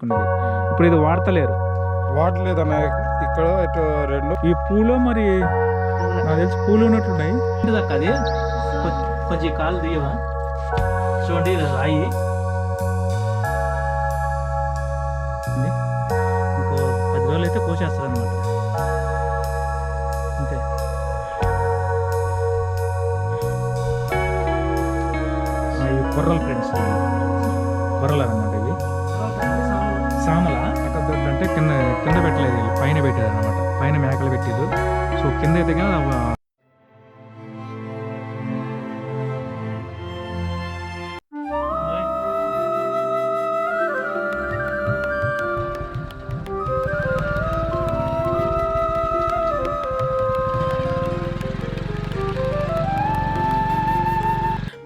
ఉన్నది. ఇప్పుడు ఇది వాడతలేరు. వాడలేదన్న ఇక్కడ ఇటు రెండు ఈ పూలో మరి నాకు తెలిసి పూలు ఉన్నట్లున్నాయి. అక్క అది కొంచెం కాలు దిగవా చూడండి ఇది రాయి ఇంకో 10 రోజులు అయితే కోసేస్తారు అనమాట అంతే. ఈ కొర్రలు ఫ్రెండ్స్, కొర్రలు అనమాట ఇవి. సామల అంటే కింద కింద పెట్టలేదు, వీళ్ళు పైన పెట్టారు అనమాట. పైన మేకలు పెట్టారు. సో కింద అయితే కదా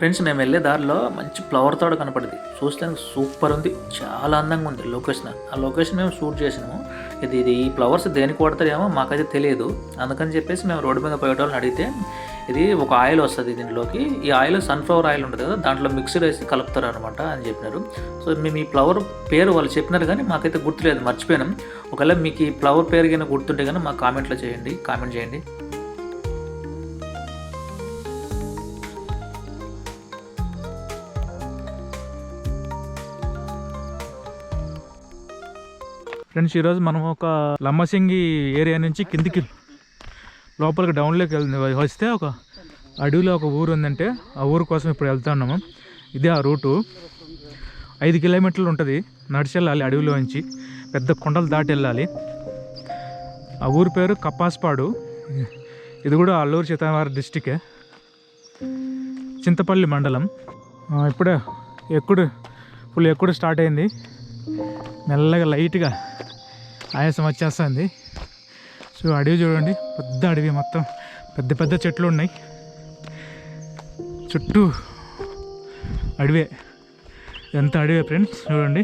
ఫ్రెండ్స్ మేము వెళ్ళే దారిలో మంచి ఫ్లవర్ తోట కనపడింది. చూస్తానికి సూపర్ ఉంది, చాలా అందంగా ఉంది లొకేషన్. ఆ లొకేషన్ మేము షూట్ చేసినాము. ఇది ఈ ఫ్లవర్స్ దేనికి వాడతారేమో మాకైతే తెలియదు. అందుకని చెప్పేసి మేము రోడ్డు మీద పోయేటోళ్ళని అడిగితే ఇది ఒక ఆయిల్ వస్తుంది దీంట్లోకి. ఈ ఆయిల్ సన్ఫ్లవర్ ఆయిల్ ఉంటుంది కదా, దాంట్లో మిక్సర్ వేసి కలుపుతారు అనమాట అని చెప్పినారు. సో మేము ఈ ఫ్లవర్ పేరు వాళ్ళు చెప్పినారు కానీ మాకైతే గుర్తులేదు, మర్చిపోయినాం. ఒకవేళ మీకు ఈ ఫ్లవర్ పేరు కానీ గుర్తుంటే కానీ మాకు కామెంట్ చేయండి. ఫ్రెండ్స్ ఈరోజు మనం ఒక లమ్మసింగి ఏరియా నుంచి కిందికి లోపలికి డౌన్లోకి వస్తే ఒక అడవిలో ఒక ఊరు ఉందంటే ఆ ఊరు కోసం ఇప్పుడు వెళ్తున్నాము. ఇదే ఆ రూటు. 5 కిలోమీటర్లు ఉంటుంది, నడిచి వెళ్ళాలి అడవిలోంచి. పెద్ద కొండలు దాటి వెళ్ళాలి. ఆ ఊరు పేరు కప్పాస్పాడు. ఇది కూడా అల్లూరు సీతారామరాజు డిస్టికే, చింతపల్లి మండలం. ఇప్పుడే ఎక్కుడు స్టార్ట్ అయింది. మెల్లగా లైట్గా ఆయాసం వచ్చేస్తుంది. సో అడవి చూడండి, పెద్ద అడవి, మొత్తం పెద్ద పెద్ద చెట్లు ఉన్నాయి. చుట్టూ అడవే, ఎంత అడవే ఫ్రెండ్స్ చూడండి,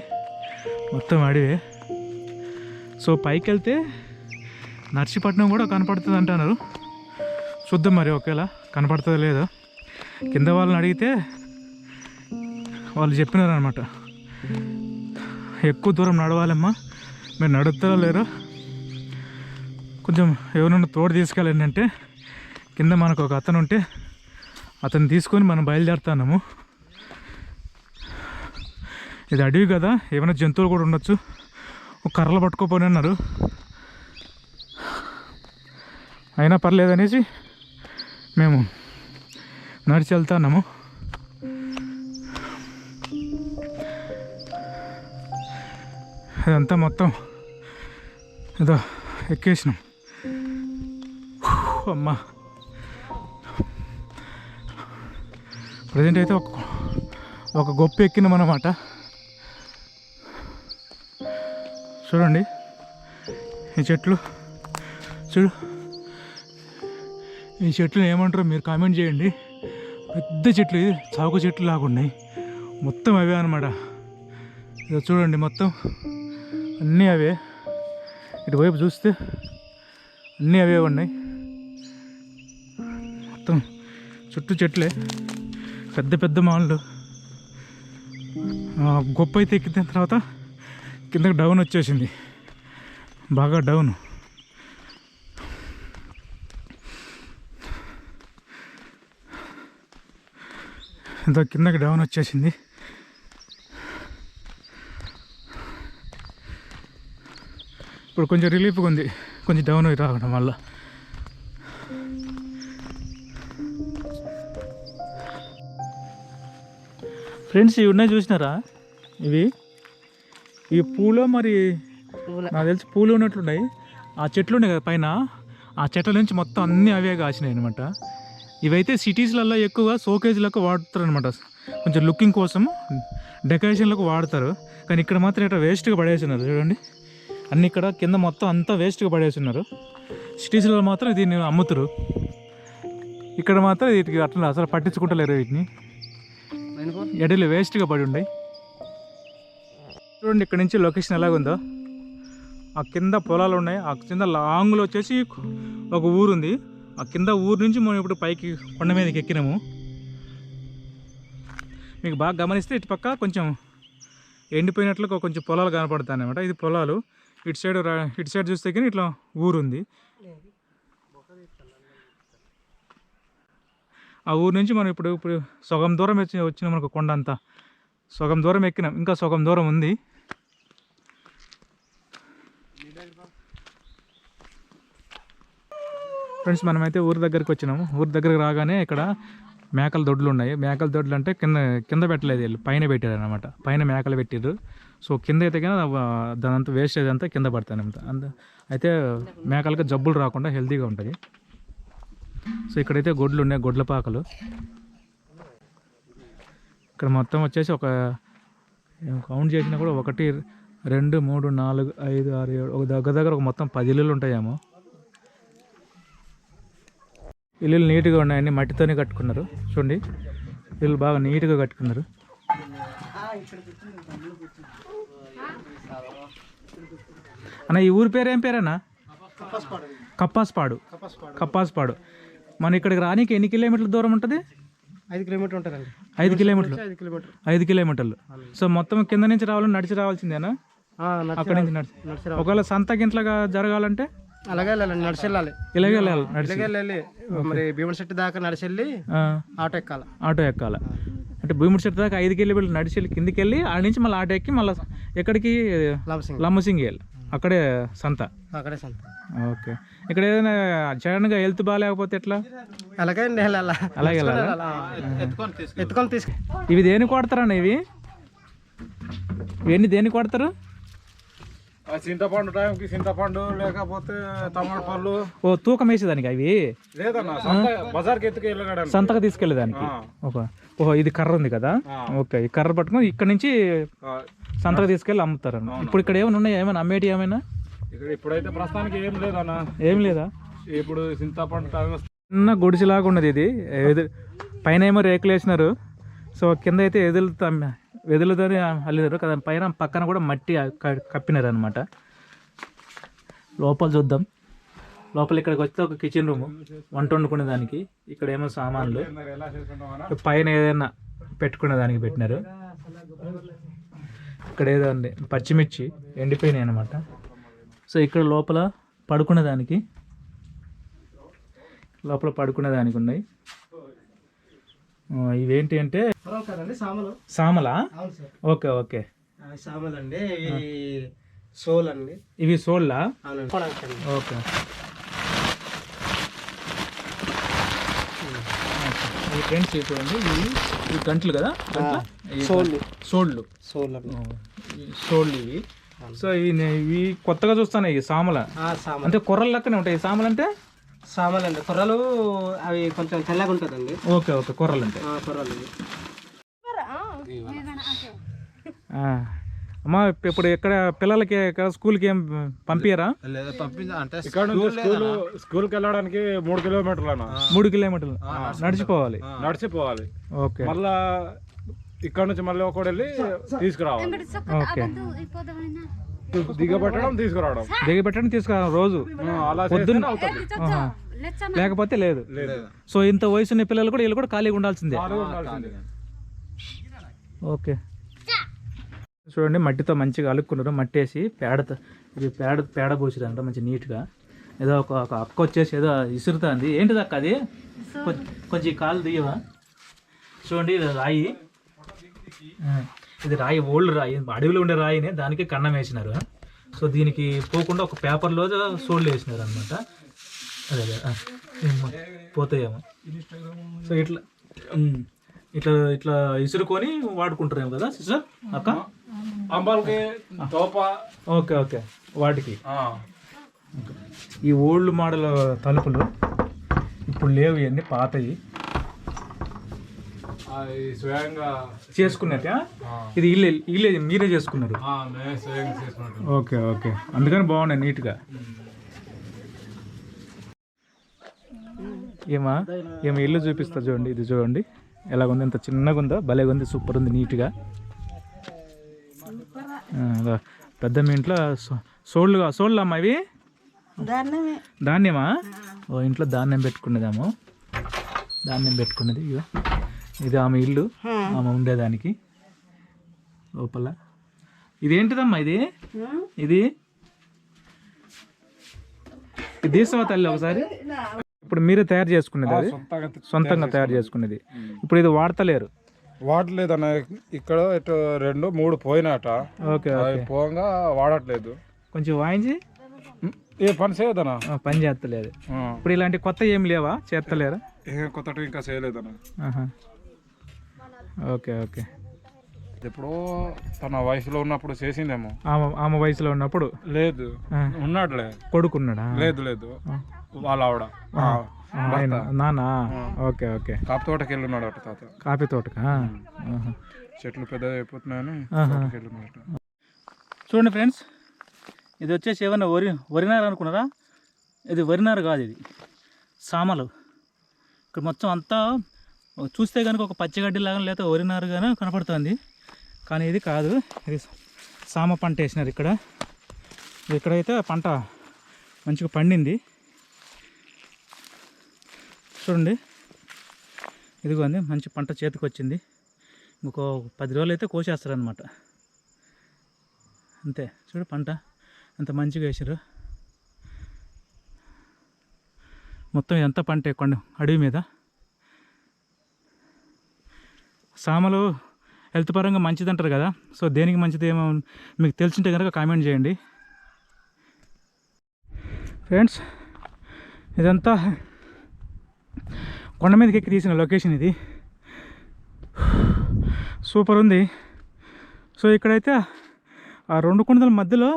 మొత్తం అడవే. సో పైకి వెళ్తే నర్సీపట్నం కూడా కనపడుతుంది అంటున్నారు. చూద్దాం మరి ఒకవేళ కనపడుతుందో లేదో. కింద వాళ్ళని అడిగితే వాళ్ళు చెప్పినారు అనమాట, ఎక్కువ దూరం నడవాలమ్మా, మీరు నడుస్తారో లేరో, కొంచెం ఎవరైనా తోడు తీసుకెళ్ళండి అంటే కింద మనకు ఒక అతను ఉంటే అతను తీసుకొని మనం బయలుదేరుతున్నాము. ఇది అడవి కదా, ఏమైనా జంతువులు కూడా ఉండొచ్చు. ఒక కర్రలు పట్టుకోపోని అన్నారు, అయినా పర్లేదనేసి మేము నడిచి వెళ్తున్నాము. ఇదంతా మొత్తం ఏదో ఎక్కేసినాం. అమ్మా ప్రజెంట్ అయితే ఒక గొప్ప ఎక్కినాం అన్నమాట. చూడండి ఈ చెట్లు, చూడు ఈ చెట్లు ఏమంటారో మీరు కామెంట్ చేయండి. పెద్ద చెట్లు, ఇది చాకు చెట్లు లాగా ఉన్నాయి, మొత్తం అవే అనమాట. ఇదో చూడండి, మొత్తం అన్నీ అవే. ఇటువైపు చూస్తే అన్నీ అవే ఉన్నాయి, మొత్తం చుట్టూ చెట్లే, పెద్ద పెద్ద మాన్లు. గొప్ప అయితే ఎక్కిన తర్వాత కిందకి డౌన్ వచ్చేసింది, బాగా డౌన్. ఇంత కిందకి డౌన్ వచ్చేసింది. ఇప్పుడు కొంచెం రిలీఫ్గా ఉంది, కొంచెం డౌన్ అయి రావడం వల్ల. ఫ్రెండ్స్ ఇవి ఉన్నాయి చూసినారా, ఇవి ఈ పూలో మరి నాకు తెలిసి పూలు ఉన్నట్లున్నాయి. ఆ చెట్లు ఉన్నాయి కదా పైన, ఆ చెట్ల నుంచి మొత్తం అన్నీ అవే కాసినాయి అనమాట. ఇవైతే సిటీస్లలో ఎక్కువగా షోకేజ్లకు వాడతారు అనమాట, కొంచెం లుకింగ్ కోసం డెకరేషన్లకు వాడతారు. కానీ ఇక్కడ మాత్రం ఇట్లా వేస్ట్గా పడేస్తున్నారు చూడండి, అన్నీ ఇక్కడ కింద మొత్తం అంతా వేస్ట్గా పడేస్తున్నారు. సిటీస్లో మాత్రం దీన్ని అమ్ముతారు, ఇక్కడ మాత్రం వీటికి అట్లా అసలు పట్టించుకుంటలేరు. వీటిని ఎడలు వేస్ట్గా పడి ఉన్నాయి. చూడండి ఇక్కడ నుంచి లొకేషన్ ఎలాగుందో. ఆ కింద పొలాలు ఉన్నాయి, ఆ కింద లాంగ్లో వచ్చేసి ఒక ఊరు ఉంది. ఆ కింద ఊరు నుంచి మనం ఇప్పుడు పైకి కొండ మీదకి ఎక్కినాము. మీకు బాగా గమనిస్తే ఇటు పక్క కొంచెం ఎండిపోయినట్లు కొంచెం పొలాలు కనపడతాయి అన్నమాట. ఇది పొలాలు. ఇటు సైడ్ చూస్తే కానీ ఇట్లా ఊరుంది. ఆ ఊరు నుంచి మనం ఇప్పుడు సగం దూరం వచ్చినాం మనకు కొండ అంతా. సగం దూరం ఎక్కినాం, ఇంకా సగం దూరం ఉంది. ఫ్రెండ్స్ మనమైతే ఊరి దగ్గరికి వచ్చినాము. ఊరి దగ్గరికి రాగానే ఇక్కడ మేకల దొడ్లు ఉన్నాయి. మేకల దొడ్లు అంటే కింద పెట్టలేదు, వీళ్ళు పైన పెట్టారు అనమాట. పైన మేకలు పెట్టిర్రు. సో కింద అయితే కానీ దానంతా వేస్టేజ్ అంతా కింద పడతాను అయితే మేకలకి జబ్బులు రాకుండా హెల్తీగా ఉంటుంది. సో ఇక్కడైతే గొడ్లు ఉన్నాయి, గొడ్ల పాకలు. ఇక్కడ మొత్తం వచ్చేసి ఒక కౌంట్ చేసినా కూడా 1 2 3 4 5 6 7 ఒక దగ్గర ఒక మొత్తం 10 ఇల్లులు ఉంటాయేమో. ఇల్లులు నీట్గా ఉన్నాయండి, మట్టితోనే కట్టుకున్నారు. చూడండి ఇల్లు బాగా నీట్గా కట్టుకున్నారు. అన్న ఈ ఊరి పేరు ఏం పేరన్నా? కప్పాస్పాడు. మన ఇక్కడికి రానికి ఎన్ని కిలోమీటర్ల దూరం ఉంటుంది? 5 కిలోమీటర్లు ఉంటుందండి. 5 కిలోమీటర్లు. 5 కిలోమీటర్లు. సో మొత్తం కింద నుంచి నడిచి రావాల్సిందేనా? అక్కడి నుంచి నడిచి. ఒకవేళ సంత గింట్లగా జరగాలంటే అలాగే వెళ్ళాలి, నడిచి వెళ్ళాలి. ఇలాగే వెళ్ళాలి. మరి భీముడి చెట్టు దాకా నడిచి వెళ్ళి ఆటో ఎక్కాల. అంటే భీముడి చెట్టు దాకా 5 కిలోమీటర్లు నడిచి వెళ్ళి కిందికి వెళ్ళి ఆడ నుంచి మళ్ళీ ఆటో ఎక్కి మళ్ళీ ఎక్కడికి? లంబసింగి వెళ్ళి అక్కడే సంత. ఓకే. ఇక్కడ ఏదైనా సడన్గా హెల్త్ బాగాలేకపోతే ఎట్లా? అలాగే ఎత్తుకొని తీసుకు. ఇవి దేనికి కొడతారన్న? ఇవన్నీ దేనికి కొడతారు? చింతపండు టైంకి చింతపండు, లేకపోతే టమాటా పళ్ళు. ఓ తూకం వేసేదానికి అవి? లేదన్నా, బజార్కి ఎత్తుకెళ్ళడానికి, సంతకు తీసుకెళ్ళేదానికి. ఓహో ఇది కర్ర ఉంది కదా. ఓకే, ఈ కర్ర పట్టుకుని ఇక్కడ నుంచి సంతకు తీసుకెళ్ళి అమ్ముతారన్న. ఇప్పుడు ఇక్కడ ఏమైనా ఉన్నాయా, ఏమైనా అమ్మేటి ఏమైనా? ఇక్కడ ఇప్పుడైతే ప్రస్తుతానికి ఏం లేదన్నా. ఏం లేదా? ఇప్పుడు చింతపండు టైం చిన్న గుడిసెలాగా ఉన్నది ఇది. పైన ఏమో రేకులు వేసినారు. సో కింద అయితే వెదులుతోనే అల్లినారు కదా. పక్కన కూడా మట్టి కప్పినారు అనమాట. లోపల చూద్దాం. లోపల ఇక్కడికి వస్తే ఒక కిచెన్ రూమ్, వంట వండుకునే దానికి. ఇక్కడ ఏమో సామాన్లు, పైన ఏదైనా పెట్టుకునే దానికి పెట్టినారు. ఇక్కడ ఏదో ఉంది, పచ్చిమిర్చి ఎండిపోయినాయి అనమాట. సో ఇక్కడ లోపల పడుకునే దానికి ఉన్నాయి. ఇవేంటి అంటే సామలా? ఓకే ఓకే, సామలు అండి. సోల్ అండి. ఇవి సోళ్ళా? ఓకే. ఈ ఫ్రెండ్స్ చూడండి, ఇవి గంటలు కదా, సోళ్ళు ఇవి. సో ఇవి కొత్తగా చూస్తాను. ఇవి సామల అంటే కొర్రలు లెక్కనే ఉంటాయి. సామలు అంటే సామలండి, కొర్రలు. అవి కొంచెం తెల్లగా ఉంటుందండి. ఓకే ఓకే, కొర్రలు అంటే కొర్రలు. అమ్మా ఇప్పుడు ఎక్కడ పిల్లలకి స్కూల్కి ఏం పంపించరా? స్కూల్కి వెళ్ళడానికి 3 కిలోమీటర్లు అన్న. 3 కిలోమీటర్లు నడిచిపోవాలి. ఓకే. మళ్ళా ఇక్కడ నుంచి మళ్ళీ ఒకటి వెళ్ళి తీసుకురావాలి. ఓకే. దిగబెట్టడం తీసుకురావడం రోజు అలా పొద్దున్న లేకపోతే లేదు. సో ఇంత వయసు ఉన్న పిల్లలు కూడా వీళ్ళు కూడా ఖాళీగా ఉండాల్సిందే. ఓకే. చూడండి మట్టితో మంచిగా అలుక్కున్నారు. మట్టి వేసి పేడ పోసిరంట మంచి నీట్గా. ఏదో ఒక అక్క వచ్చేసి ఏదో ఇసురుతుంది. ఏంటిది అక్క అది? కొంచెం కాలు దియ్యవా? చూడండి ఇది రాయి. ఇది రాయి, ఓల్డ్ రాయి, అడవిలో ఉండే రాయినే దానికి కన్నం వేసినారు. సో దీనికి పోకుండా ఒక పేపర్లో సోళ్ళు వేసినారు అనమాట. అదే పోతాయేమో. సో ఇట్లా ఇట్లా ఇట్లా ఇసురుకొని వాడుకుంటారేమో కదా సిస్టర్ అక్క? అంబాలకి తోప. ఓకే ఓకే, వాటికి. ఈ ఓల్డ్ మోడల్ తలుపులు ఇప్పుడు లేవు, ఇవన్నీ పాతవి. స్వయంగా చేసుకున్నట్ట ఇది ఇల్లే మీరే చేసుకున్నారు? ఓకే ఓకే, అందుకని బాగున్నాయి నీట్గా. ఏమో ఇల్లు చూపిస్తా చూడండి. ఇది చూడండి ఎలాగుంది, ఎంత చిన్నగా ఉందో, భలేగా ఉంది, సూపర్ ఉంది, నీట్గా. పెద్ద మీ ఇంట్లో సోళ్ళు అమ్మా ఇవి? ధాన్యమా? ఓ ఇంట్లో ధాన్యం పెట్టుకునేదేమో. ధాన్యం పెట్టుకునేది. ఇది ఆమె ఇల్లు, ఆమె ఉండేదానికి లోపల. ఇదేంటిదమ్మా ఇది ఇది ఇది తీసావా తల్లి ఒకసారి? ఇప్పుడు మీరే తయారు చేసుకునేది అది సొంతంగా తయారు చేసుకునేది. ఇప్పుడు ఇది వాడతలేరు? వాడలేదన్న. ఇక్కడ ఇటు 2, 3 పోయినాట. ఓకే అవి పోగా వాడట్లేదు. కొంచెం వాయించి ఏ పని చేయదనా? పని చేస్తలేదు. ఇప్పుడు ఇలాంటి కొత్త ఏం లేవా? చేస్తలేరా? కొత్తటి ఇంకా చేయలేదన్న. Okay okay. ఎప్పుడో తన వయసులో ఉన్నప్పుడు చేసిందేమో. ఆమె వయసులో ఉన్నప్పుడు? లేదు, ఉన్నాడులే. కొడుకున్నాడా? లేదు లేదు, వాళ్ళ ఆవిడ నానా. Okay okay. కాపీ తోటకి వెళ్ళున్నాడు అట తాత. కాఫీ తోటకా? చెట్లు పెద్ద అయిపోతున్నాయని వెళ్ళున్నాడట. చూడండి ఫ్రెండ్స్, ఇది వచ్చేసి ఏమన్నా వరినారు అనుకున్నారా? ఇది వరినారు కాదు, ఇది సామలు. ఇక్కడ మొత్తం అంతా చూస్తే కనుక ఒక పచ్చిగడ్డి లాగా లేదా వరినారుగానే కనపడుతుంది, కానీ ఇది కాదు. ఇది సామ పంట వేసినారు ఇక్కడ. ఇక్కడైతే పంట మంచిగా పండింది. చూడండి, ఇదిగోండి మంచి పంట చేతికి వచ్చింది. ఇంకో 10 రోజులు అయితే కోసేస్తారనమాట. అంతే. చూడు పంట ఎంత మంచిగా వేసారు. మొత్తం ఎంత పంట కొండ అడవి మీద. సామలు హెల్త్ పరంగా మంచిది అంటారు కదా, సో దేనికి మంచిది ఏమో మీకు తెలిసింటే కనుక కామెంట్ చేయండి ఫ్రెండ్స్. ఇదంతా కొండ మీదకి ఎక్కి తీసిన లొకేషన్ ఇది. సూపర్ ఉంది. సో ఇక్కడైతే ఆ 2 కొండల మధ్యలో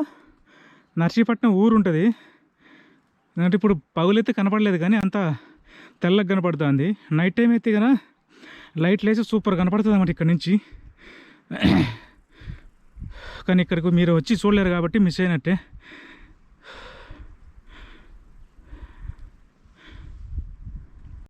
నర్సీపట్నం ఊరు ఉంటుంది. అంటే ఇప్పుడు పగులైతే కనపడలేదు, కానీ అంత తెల్లగా కనపడుతుంది. నైట్ టైం అయితే కనుక లైట్లు వేసి సూపర్ కనపడుతుంది అన్నమాట ఇక్కడ నుంచి. కానీ ఇక్కడికి మీరు వచ్చి చూడలేరు కాబట్టి మిస్ అయినట్టే.